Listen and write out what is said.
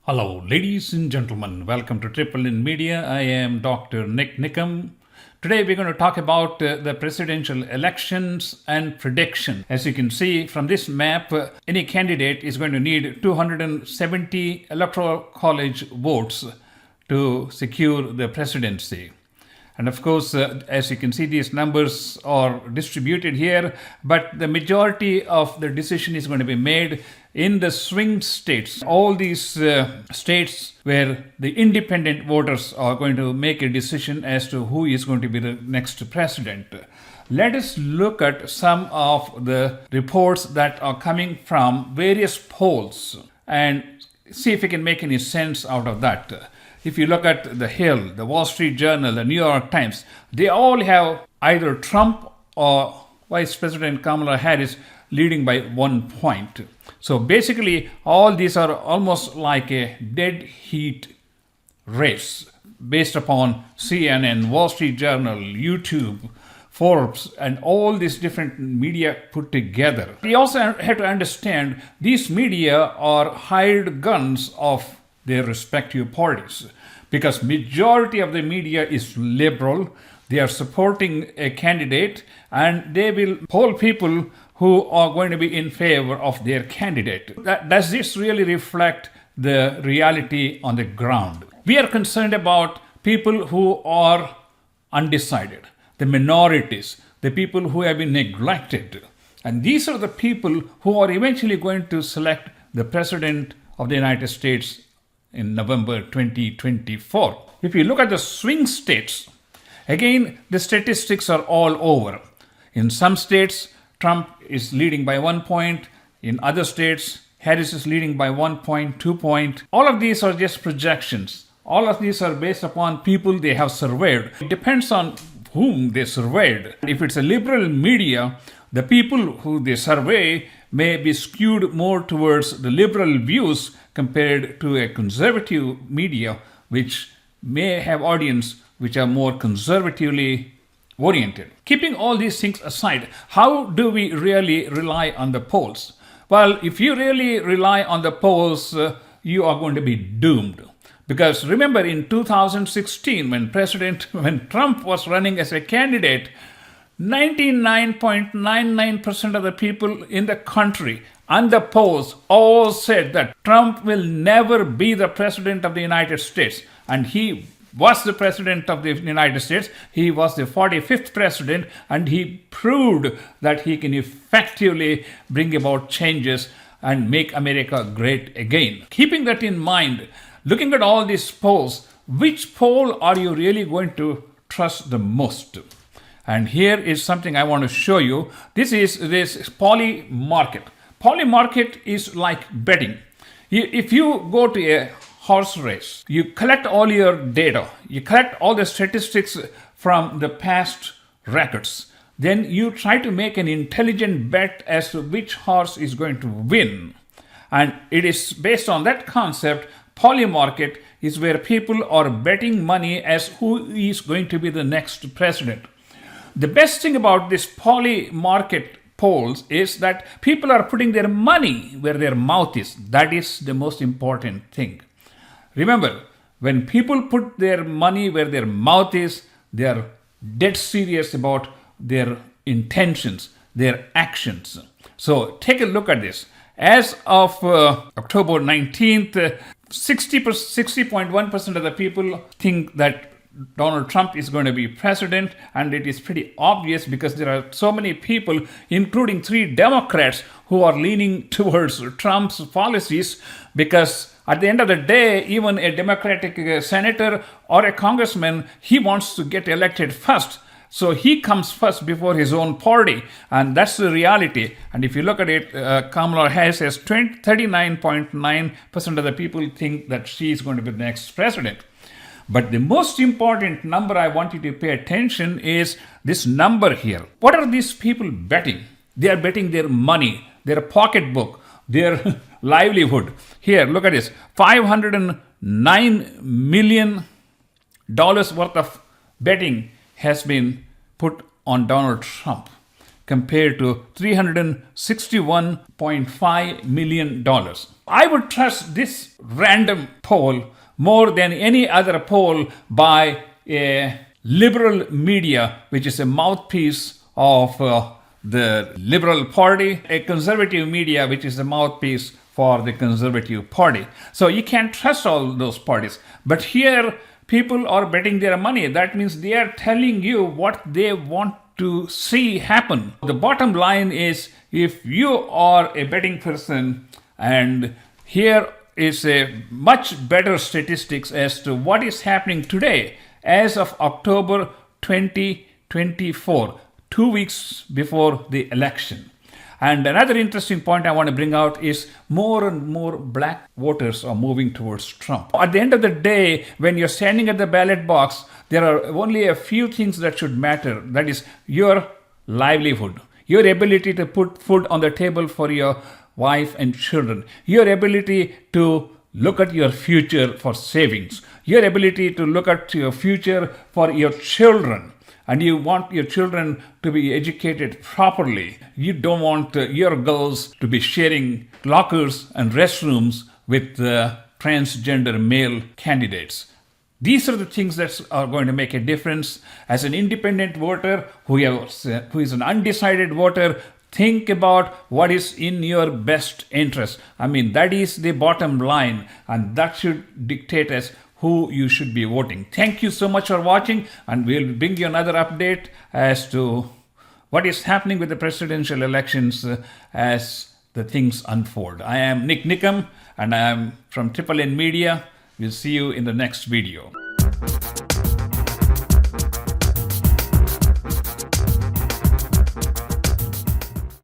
Hello, ladies and gentlemen. Welcome to Triple N Media. I am Dr. NIK NIKAM. Today we're going to talk about the presidential elections and prediction. As you can see from this map, any candidate is going to need 270 electoral college votes to secure the presidency. And of course, as you can see, these numbers are distributed here, but the majority of the decision is going to be made in the swing states. All these states where the independent voters are going to make a decision as to who is going to be the next president. Let us look at some of the reports that are coming from various polls and see if we can make any sense out of that. If you look at The Hill, the Wall Street Journal, the New York Times, they all have either Trump or Vice President Kamala Harris leading by 1 point. So basically, all these are almost like a dead heat race based upon CNN, Wall Street Journal, YouTube, Forbes, and all these different media put together. We also have to understand these media are hired guns of their respective parties, because majority of the media is liberal. They are supporting a candidate and they will poll people who are going to be in favor of their candidate. Does this really reflect the reality on the ground? We are concerned about people who are undecided, the minorities, the people who have been neglected. And these are the people who are eventually going to select the President of the United States in November 2024. If you look at the swing states, again, the statistics are all over. In some states, Trump is leading by 1 point. In other states, Harris is leading by 1 point, 2 point. All of these are just projections. All of these are based upon people they have surveyed. It depends on whom they surveyed. If it's a liberal media, the people who they survey may be skewed more towards the liberal views compared to a conservative media, which may have audience which are more conservatively oriented. Keeping all these things aside, how do we really rely on the polls? Well, if you really rely on the polls, you are going to be doomed. Because remember, in 2016, when Trump was running as a candidate, 99.99% of the people in the country and the polls all said that Trump will never be the president of the United States. And he was the president of the United States. He was the 45th president, and he proved that he can effectively bring about changes and make America great again. Keeping that in mind, looking at all these polls, which poll are you really going to trust the most? And here is something I want to show you. This is this poly market. Poly market is like betting. If you go to a horse race, you collect all your data, you collect all the statistics from the past records, then you try to make an intelligent bet as to which horse is going to win. And it is based on that concept. Poly market is where people are betting money as who is going to be the next president. The best thing about this poly market polls is that people are putting their money where their mouth is. That is the most important thing. Remember, when people put their money where their mouth is, they are dead serious about their intentions, their actions. So take a look at this. As of October 19th, 60.1% of the people think that Donald Trump is going to be president, and it is pretty obvious because there are so many people, including 3 Democrats, who are leaning towards Trump's policies, because at the end of the day, even a Democratic senator or a congressman, he wants to get elected first. So he comes first before his own party, and that's the reality. And if you look at it, Kamala Harris has 39.9% of the people think that she is going to be the next president. But the most important number I want you to pay attention is this number here. What are these people betting? They are betting their money, their pocketbook, their livelihood. Here, look at this. $509 million worth of betting has been put on Donald Trump. compared to $361.5 million. I would trust this random poll more than any other poll by a liberal media, which is a mouthpiece of the Liberal Party, a conservative media, which is a mouthpiece for the Conservative Party. So you can't trust all those parties. But here, people are betting their money. That means they are telling you what they want to see happen. The bottom line is, if you are a betting person, and here is a much better statistics as to what is happening today as of October 2024, 2 weeks before the election. And another interesting point I want to bring out is more and more black voters are moving towards Trump. At the end of the day, when you're standing at the ballot box, there are only a few things that should matter. That is your livelihood, your ability to put food on the table for your wife and children, your ability to look at your future for savings, your ability to look at your future for your children. And you want your children to be educated properly. You don't want your girls to be sharing lockers and restrooms with transgender male candidates. These are the things that are going to make a difference. As an independent voter who is an undecided voter, think about what is in your best interest. I mean, that is the bottom line, and that should dictate as who you should be voting. Thank you so much for watching, and we'll bring you another update as to what is happening with the presidential elections as the things unfold. I am NIK NIKAM, and I am from Triple N Media. We'll see you in the next video.